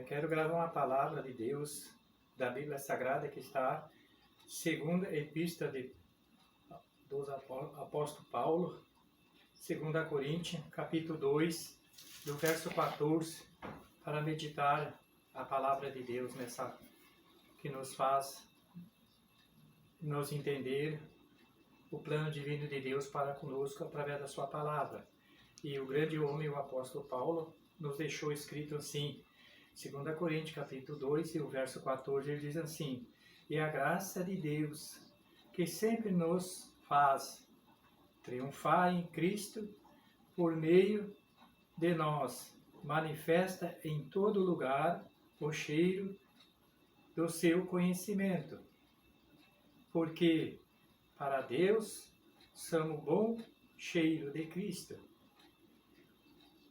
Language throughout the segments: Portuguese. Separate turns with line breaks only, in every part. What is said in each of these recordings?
Quero gravar uma palavra de Deus da Bíblia Sagrada que está segunda epístola do apóstolo Paulo, 2 Coríntios, capítulo 2, do verso 14, para meditar a palavra de Deus que nos faz nos entender o plano divino de Deus para conosco através da sua palavra. E o grande homem, o apóstolo Paulo, nos deixou escrito assim, 2 Coríntios capítulo 2 e o verso 14, ele diz assim: e a graça de Deus, que sempre nos faz triunfar em Cristo por meio de nós, manifesta em todo lugar o cheiro do seu conhecimento. Porque para Deus somos bom cheiro de Cristo.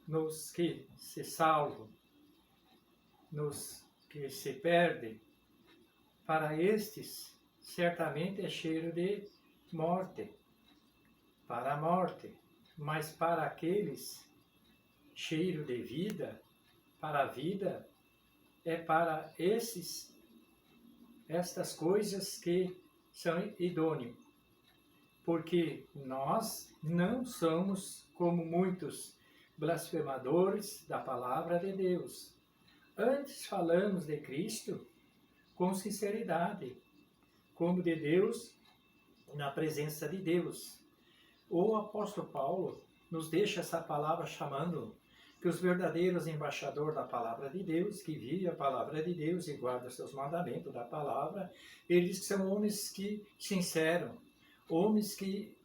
Nos que se salvam, nos que se perdem, para estes certamente é cheiro de morte, para a morte, mas para aqueles cheiro de vida, para a vida, é para estas coisas que são idôneos, porque nós não somos como muitos blasfemadores da palavra de Deus. Antes falamos de Cristo com sinceridade, como de Deus, na presença de Deus. O apóstolo Paulo nos deixa essa palavra chamando que os verdadeiros embaixadores da palavra de Deus, que vivem a palavra de Deus e guardam seus mandamentos da palavra, eles são homens que sinceros, homens que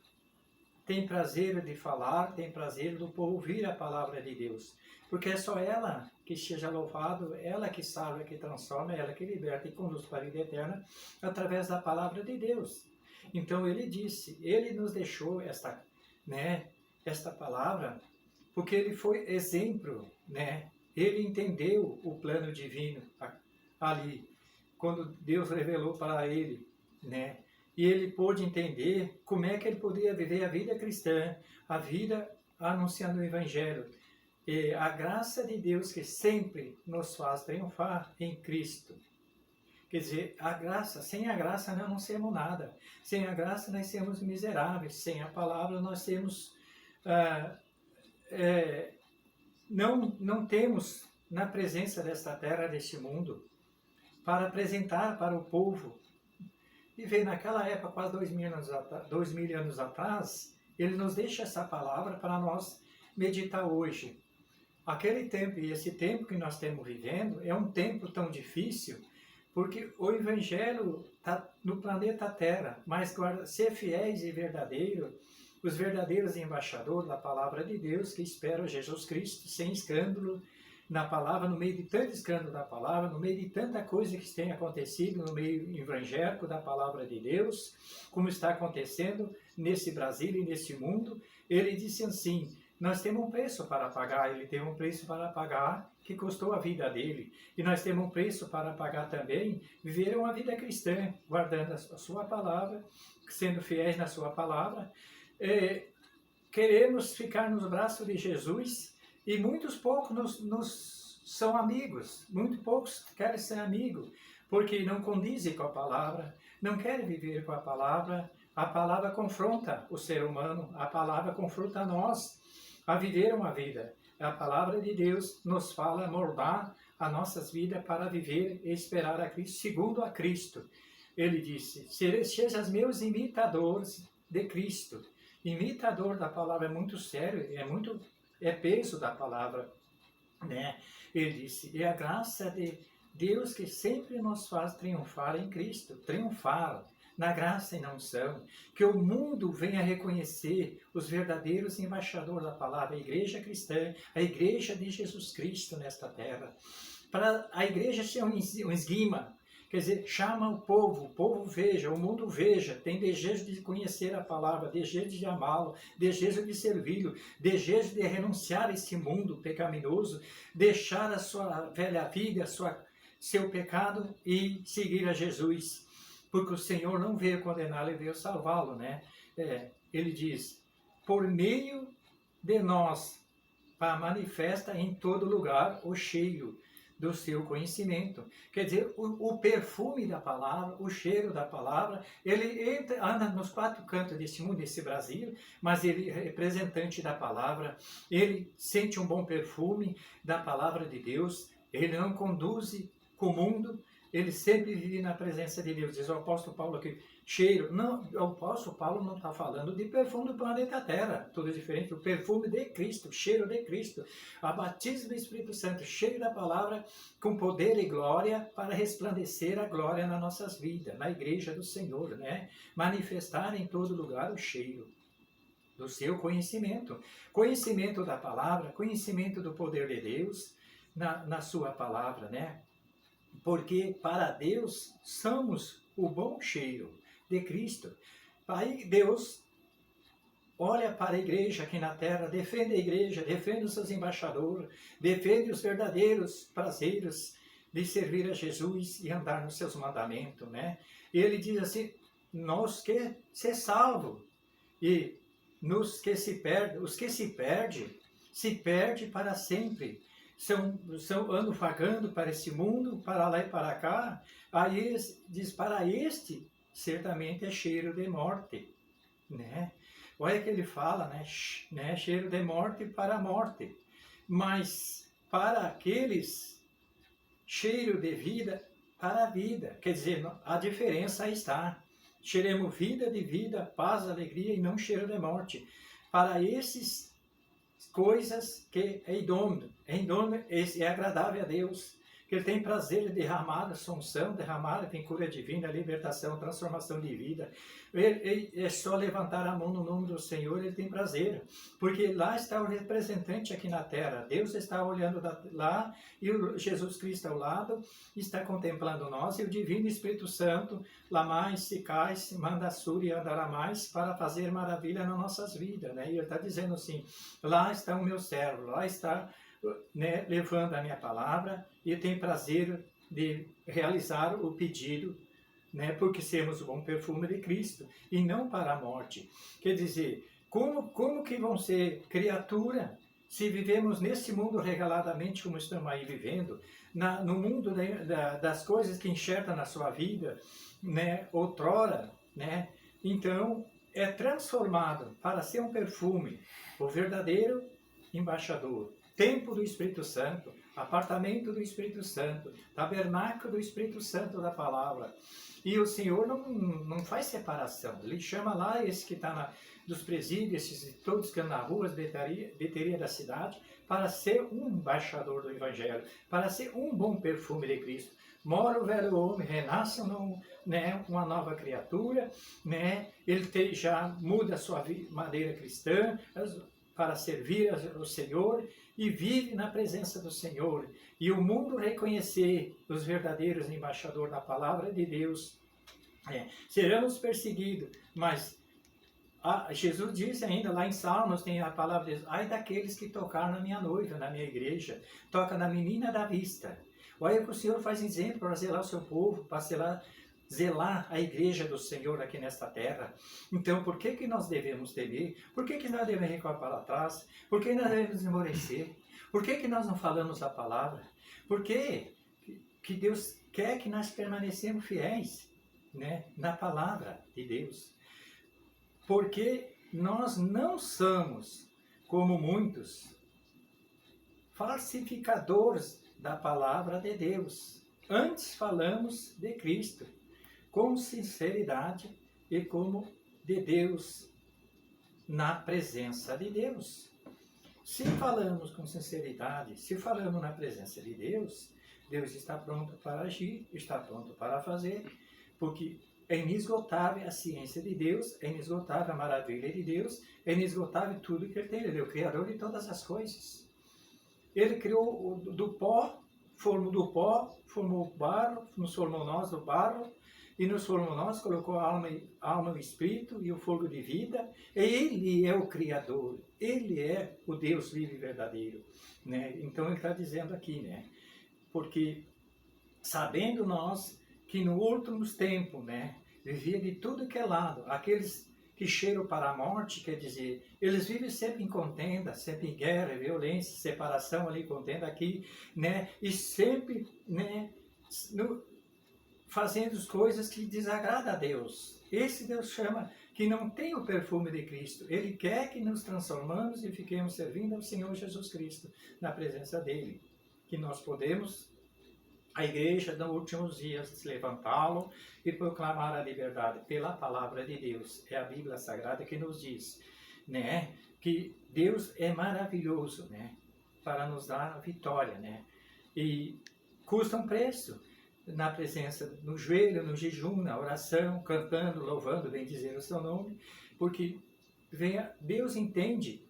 têm prazer de falar, têm prazer do povo ouvir a palavra de Deus. Porque é só ela que seja louvado, ela que salva, que transforma, ela que liberta e conduz para a vida eterna através da palavra de Deus. Então ele disse, ele nos deixou esta palavra, porque ele foi exemplo, Ele entendeu o plano divino ali, quando Deus revelou para ele, E ele pôde entender como é que ele poderia viver a vida cristã, a vida anunciando o Evangelho. E a graça de Deus que sempre nos faz triunfar em Cristo. Quer dizer, sem a graça nós não somos nada. Sem a graça nós somos miseráveis. Sem a palavra nós temos... não temos na presença desta terra, deste mundo, para apresentar para o povo. E veio naquela época, quase 2000 anos atrás, ele nos deixa essa palavra para nós meditar hoje. Aquele tempo e esse tempo que nós estamos vivendo é um tempo tão difícil, porque o Evangelho está no planeta Terra, mas ser fiéis e verdadeiros, os verdadeiros embaixadores da palavra de Deus, que esperam Jesus Cristo sem escândalo na palavra, no meio de tanto escândalo da palavra, no meio de tanta coisa que tem acontecido no meio evangélico da palavra de Deus, como está acontecendo nesse Brasil e nesse mundo. Ele disse assim, nós temos um preço para pagar, ele tem um preço para pagar que custou a vida dele. E nós temos um preço para pagar também, viver uma vida cristã, guardando a sua palavra, sendo fiéis na sua palavra. Queremos ficar nos braços de Jesus e muitos poucos nos são amigos, muito poucos querem ser amigos, porque não condizem com a palavra, não querem viver com a palavra confronta o ser humano, a palavra confronta nós a viver uma vida. A palavra de Deus nos fala moldar as nossas vidas para viver e esperar a Cristo, segundo a Cristo. Ele disse, sejam meus imitadores de Cristo. Imitador da palavra é muito sério, é peso da palavra, Ele disse, e a graça de Deus que sempre nos faz triunfar em Cristo, triunfar na graça e na unção, que o mundo venha reconhecer os verdadeiros embaixadores da palavra, a igreja cristã, a igreja de Jesus Cristo nesta terra, para a igreja ser um esguima. Quer dizer, chama o povo veja, o mundo veja, tem desejo de conhecer a palavra, desejo de amá-lo, desejo de servi-lo, desejo de renunciar a esse mundo pecaminoso, deixar a sua velha vida, seu pecado e seguir a Jesus. Porque o Senhor não veio condená-lo, ele veio salvá-lo, Ele diz, por meio de nós, manifesta em todo lugar o cheiro do seu conhecimento. Quer dizer, o perfume da palavra, o cheiro da palavra, ele anda nos quatro cantos desse mundo, desse Brasil, mas ele é representante da palavra, ele sente um bom perfume da palavra de Deus, ele não conduz com o mundo, ele sempre vive na presença de Deus. Diz o apóstolo Paulo aqui, cheiro. Não, o apóstolo Paulo não está falando de perfume do planeta Terra, tudo diferente. O perfume de Cristo, cheiro de Cristo. A batismo do Espírito Santo, cheio da palavra, com poder e glória, para resplandecer a glória nas nossas vidas, na igreja do Senhor, né? Manifestar em todo lugar o cheiro do seu conhecimento. Conhecimento da palavra, conhecimento do poder de Deus na sua palavra, né? Porque para Deus somos o bom cheiro de Cristo. Aí Deus olha para a igreja aqui na terra, defende a igreja, defende os seus embaixadores, defende os verdadeiros prazeres de servir a Jesus e andar nos seus mandamentos, né? E ele diz assim, nós que ser salvo, e nos que se perde, os que se perde para sempre. Andam vagando para esse mundo, para lá e para cá. Aí diz, para este, certamente é cheiro de morte, né? Olha que ele fala, né? Cheiro de morte para a morte. Mas para aqueles, cheiro de vida para a vida. Quer dizer, a diferença aí está. Cheiremos vida de vida, paz, alegria e não cheiro de morte. Para esses coisas que é idôneo, é agradável a Deus, que Ele tem prazer de derramar a assunção, derramar a cura divina, a libertação, transformação de vida. É só levantar a mão no nome do Senhor, Ele tem prazer, porque lá está o representante aqui na terra, Deus está olhando lá, e o Jesus Cristo ao lado, está contemplando nós, e o Divino Espírito Santo, lá mais se cai, se manda sur e andará mais, para fazer maravilha nas nossas vidas, né? E Ele está dizendo assim, lá está o meu servo, lá está, né, levando a minha palavra, e tem prazer de realizar o pedido, né, porque sermos o bom perfume de Cristo, e não para a morte. Quer dizer, como que vão ser criatura se vivemos nesse mundo regaladamente como estamos aí vivendo, no mundo das coisas que enxerga na sua vida, né, outrora, né? Então, é transformado para ser um perfume, o verdadeiro embaixador, templo do Espírito Santo, apartamento do Espírito Santo, tabernáculo do Espírito Santo da palavra. E o Senhor não faz separação. Ele chama lá esse que está dos presídios, esses todos que andam na rua, bilheteria da cidade, para ser um embaixador do Evangelho, para ser um bom perfume de Cristo. Mora o velho homem, renasce né, uma nova criatura, né? Ele já muda a sua maneira cristã para servir ao Senhor, e vive na presença do Senhor, e o mundo reconhecer os verdadeiros embaixadores da palavra de Deus. Seremos perseguidos, mas Jesus diz ainda lá em Salmos, tem a palavra de Deus, ai daqueles que tocaram na minha noiva, na minha igreja, toca na menina da vista. Olha que o Senhor faz exemplo para zelar o seu povo, para zelar a igreja do Senhor aqui nesta terra. Então, por que nós devemos temer? Por que nós devemos recuar para trás? Por que nós devemos esmorecer? Por que nós não falamos a palavra? Por que Deus quer que nós permanecemos fiéis, né, na palavra de Deus? Porque nós não somos, como muitos, falsificadores da palavra de Deus. Antes falamos de Cristo, com sinceridade e como de Deus, na presença de Deus. Se falamos com sinceridade, se falamos na presença de Deus, Deus está pronto para agir, está pronto para fazer, porque é inesgotável a ciência de Deus, é inesgotável a maravilha de Deus, é inesgotável tudo que Ele tem. Ele é o Criador de todas as coisas. Ele criou do pó, formou o barro, nos formou nós do barro, e nos formou nós, colocou a alma, o espírito e o fogo de vida. Ele é o Criador, Ele é o Deus vivo e verdadeiro, né? Então Ele está dizendo aqui, né? Porque sabendo nós que nos últimos tempos, né, vivia de tudo que é lado, aqueles que cheiram para a morte, quer dizer, eles vivem sempre em contenda, sempre em guerra, violência, separação ali, contenda aqui, né? E sempre, né, fazendo as coisas que desagradam a Deus. Esse Deus chama que não tem o perfume de Cristo. Ele quer que nos transformamos e fiquemos servindo ao Senhor Jesus Cristo na presença dele. Que nós podemos, a igreja, nos últimos dias, se levantá-lo e proclamar a liberdade pela palavra de Deus. É a Bíblia Sagrada que nos diz, né, que Deus é maravilhoso, né, para nos dar a vitória, né, e custa um preço na presença, no joelho, no jejum, na oração, cantando, louvando, bendizer o seu nome, porque Deus entende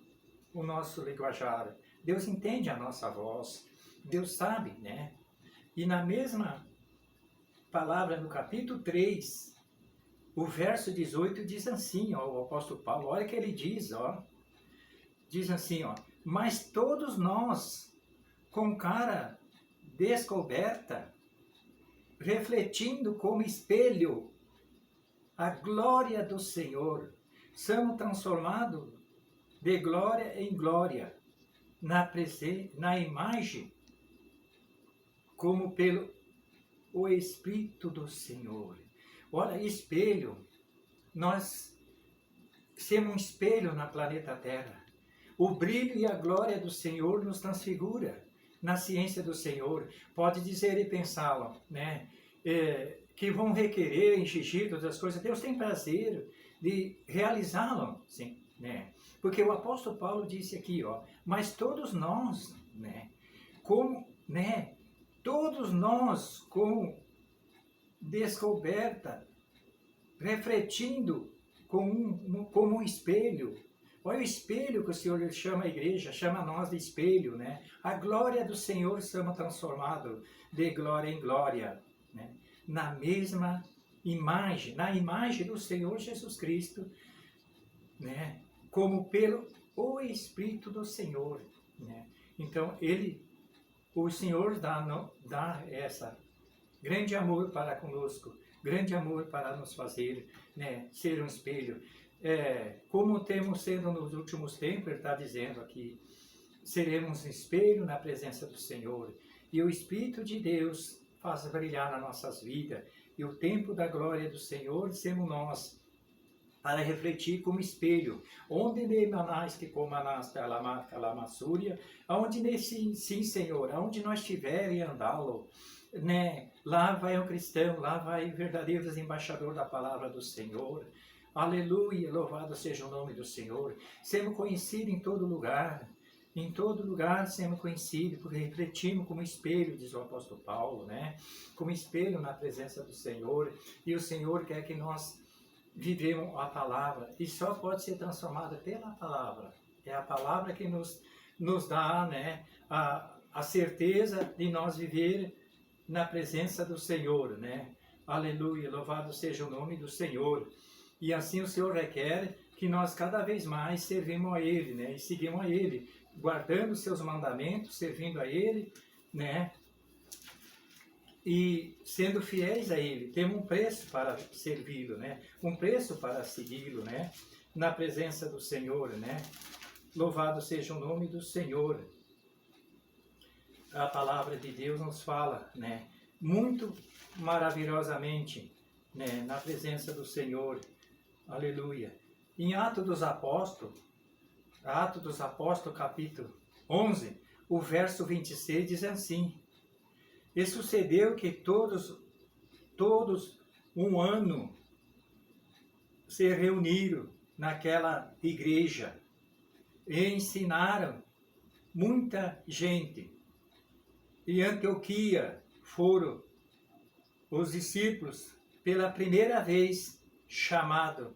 o nosso linguajar, Deus entende a nossa voz, Deus sabe, né? E na mesma palavra, no capítulo 3, o verso 18 diz assim, ó, o apóstolo Paulo, olha o que ele diz, ó, diz assim, ó, mas todos nós, com cara descoberta, refletindo como espelho a glória do Senhor, somos transformados de glória em glória, na imagem, como pelo o Espírito do Senhor. Olha, espelho, nós somos um espelho na planeta Terra. O brilho e a glória do Senhor nos transfigura na ciência do Senhor. Pode dizer e pensá-lo, né? Que vão requerer, exigir todas as coisas. Deus tem prazer de realizá-lo, sim, né? Porque o apóstolo Paulo disse aqui, ó, mas todos nós, né, como, né, todos nós com descoberta, refletindo como um espelho. Olha o espelho que o Senhor chama a igreja, chama nós de espelho, né? A glória do Senhor somos transformados de glória em glória, né? Na mesma imagem, na imagem do Senhor Jesus Cristo, né? Como pelo Espírito do Senhor, né? Então, o Senhor dá essa grande amor para conosco, grande amor para nos fazer, né, ser um espelho. Como temos sido nos últimos tempos, ele está dizendo aqui, seremos um espelho na presença do Senhor. E o Espírito de Deus faz brilhar nas nossas vidas. E o tempo da glória do Senhor seremos nós, para refletir como espelho. Onde nemanás que comanás calamassúria, aonde nesse, sim, Senhor, aonde nós estiverem andá-lo, né? Lá vai um cristão, lá vai verdadeiros embaixador da palavra do Senhor. Aleluia, louvado seja o nome do Senhor. Semos conhecidos em todo lugar sermos conhecidos, porque refletimos como espelho, diz o apóstolo Paulo, né? Como espelho na presença do Senhor, e o Senhor quer que nós vivemos a palavra, e só pode ser transformada pela palavra. É a palavra que nos dá, né, a certeza de nós viver na presença do Senhor, né? Aleluia, louvado seja o nome do Senhor. E assim o Senhor requer que nós cada vez mais servimos a Ele, né? E seguimos a Ele, guardando os seus mandamentos, servindo a Ele, né? E sendo fiéis a Ele. Temos um preço para servi-lo, né? Um preço para segui-lo, né? Na presença do Senhor, né? Louvado seja o nome do Senhor. A palavra de Deus nos fala, né? Muito maravilhosamente, né? Na presença do Senhor. Aleluia. Em Atos dos Apóstolos, capítulo 11, o verso 26 diz assim: e sucedeu que todos um ano se reuniram naquela igreja e ensinaram muita gente. Em Antioquia foram os discípulos pela primeira vez chamados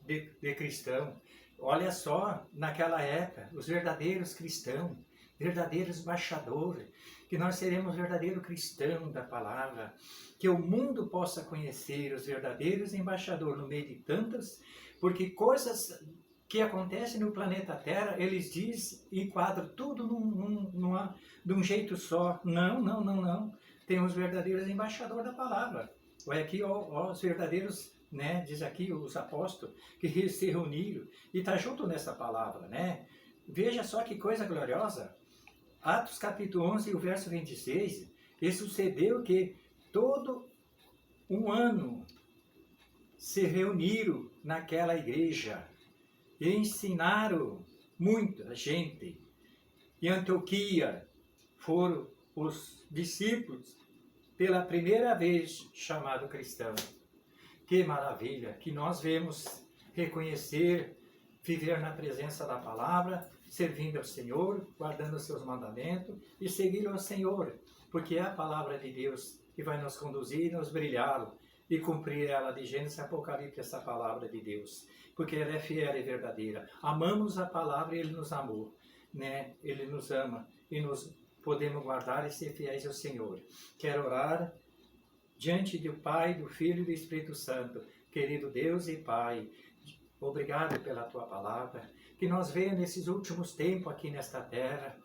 de cristão. Olha só, naquela época, os verdadeiros cristãos, verdadeiros embaixadores, que nós seremos verdadeiros cristãos da palavra, que o mundo possa conhecer os verdadeiros embaixadores no meio de tantas, porque coisas que acontecem no planeta Terra, eles dizem e enquadram tudo de um jeito só. Não. Tem os verdadeiros embaixadores da palavra. Olha aqui, ó, os verdadeiros né? Diz aqui os apóstolos que se reuniram e está junto nessa palavra, né? Veja só que coisa gloriosa. Atos capítulo 11, o verso 26, e sucedeu que todo um ano se reuniram naquela igreja e ensinaram muita gente. Em Antioquia foram os discípulos pela primeira vez chamados cristãos. Que maravilha que nós vemos reconhecer, viver na presença da palavra, servindo ao Senhor, guardando os seus mandamentos e seguir ao Senhor, porque é a palavra de Deus que vai nos conduzir e nos brilhar e cumprir ela de Gênesis a Apocalipse, essa palavra de Deus, porque ela é fiel e verdadeira. Amamos a palavra e Ele nos amou, né? Ele nos ama e nos podemos guardar e ser fiéis ao Senhor. Quero orar diante do Pai, do Filho e do Espírito Santo. Querido Deus e Pai, obrigado pela Tua palavra, que nós venhamos nesses últimos tempos aqui nesta terra,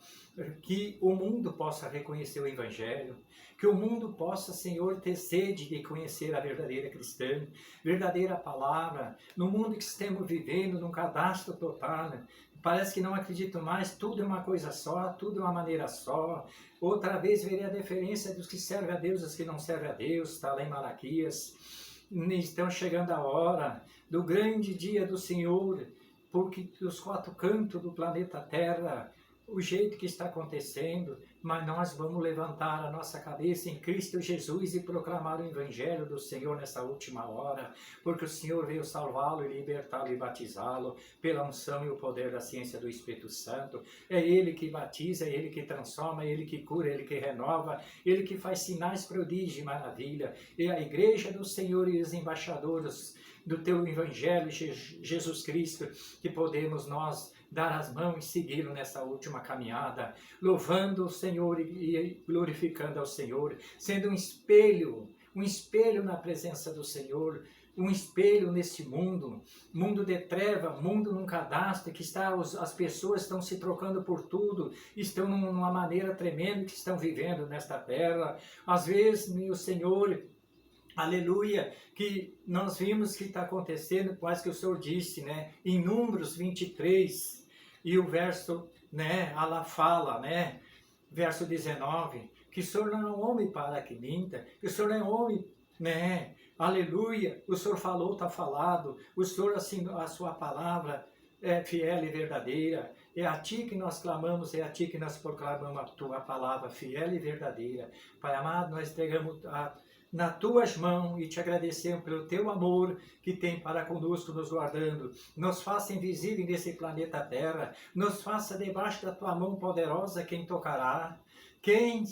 que o mundo possa reconhecer o Evangelho, que o mundo possa, Senhor, ter sede de conhecer a verdadeira cristã, verdadeira palavra, no mundo que estamos vivendo, num cadastro total, parece que não acredito mais, tudo é uma coisa só, tudo é uma maneira só. Outra vez verei a diferença dos que servem a Deus e dos que não servem a Deus, está lá em Malaquias. Estão chegando a hora do grande dia do Senhor, porque os quatro cantos do planeta Terra, o jeito que está acontecendo, mas nós vamos levantar a nossa cabeça em Cristo Jesus e proclamar o Evangelho do Senhor nessa última hora, porque o Senhor veio salvá-lo e libertá-lo e batizá-lo pela unção e o poder da ciência do Espírito Santo. É Ele que batiza, é Ele que transforma, é Ele que cura, é Ele que renova, Ele que faz sinais, prodígio e maravilha. É a igreja do Senhor e os embaixadores do Teu Evangelho, Jesus Cristo, que podemos nós dar as mãos e segui-lo nessa última caminhada, louvando o Senhor e glorificando ao Senhor, sendo um espelho na presença do Senhor, um espelho nesse mundo de treva, mundo num cadastro, que as pessoas estão se trocando por tudo, estão numa maneira tremenda que estão vivendo nesta terra. Às vezes, meu Senhor, aleluia, que nós vimos que está acontecendo, quase que o Senhor disse, né, em Números 23, e o verso, né, ela fala, né, verso 19, que o Senhor não é um homem para que minta, que o Senhor não é um homem, né, aleluia, o Senhor falou, está falado, o Senhor, assim, a sua palavra é fiel e verdadeira, é a Ti que nós clamamos, é a Ti que nós proclamamos a Tua palavra fiel e verdadeira. Pai amado, nós entregamos nas Tuas mãos e Te agradecemos pelo Teu amor que tem para conosco, nos guardando. Nos faça invisível nesse planeta Terra, nos faça debaixo da Tua mão poderosa quem tocará. Quem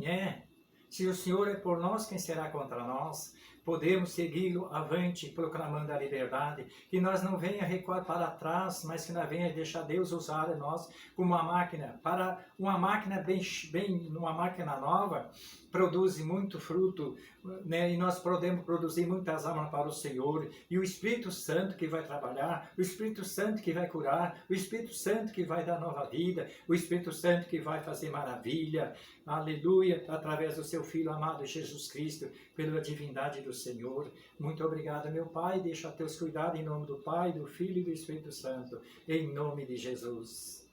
é? Se o Senhor é por nós, quem será contra nós? Podemos segui-lo avante, proclamando a liberdade, que nós não venha recuar para trás, mas que nós venha deixar Deus usar nós como uma máquina, para uma máquina uma máquina nova, produz muito fruto, né? E nós podemos produzir muitas almas para o Senhor, e o Espírito Santo que vai trabalhar, o Espírito Santo que vai curar, o Espírito Santo que vai dar nova vida, o Espírito Santo que vai fazer maravilha, aleluia, através do seu Filho amado Jesus Cristo, pela divindade do Senhor. Muito obrigado, meu Pai, deixa a teus cuidados em nome do Pai, do Filho e do Espírito Santo, em nome de Jesus.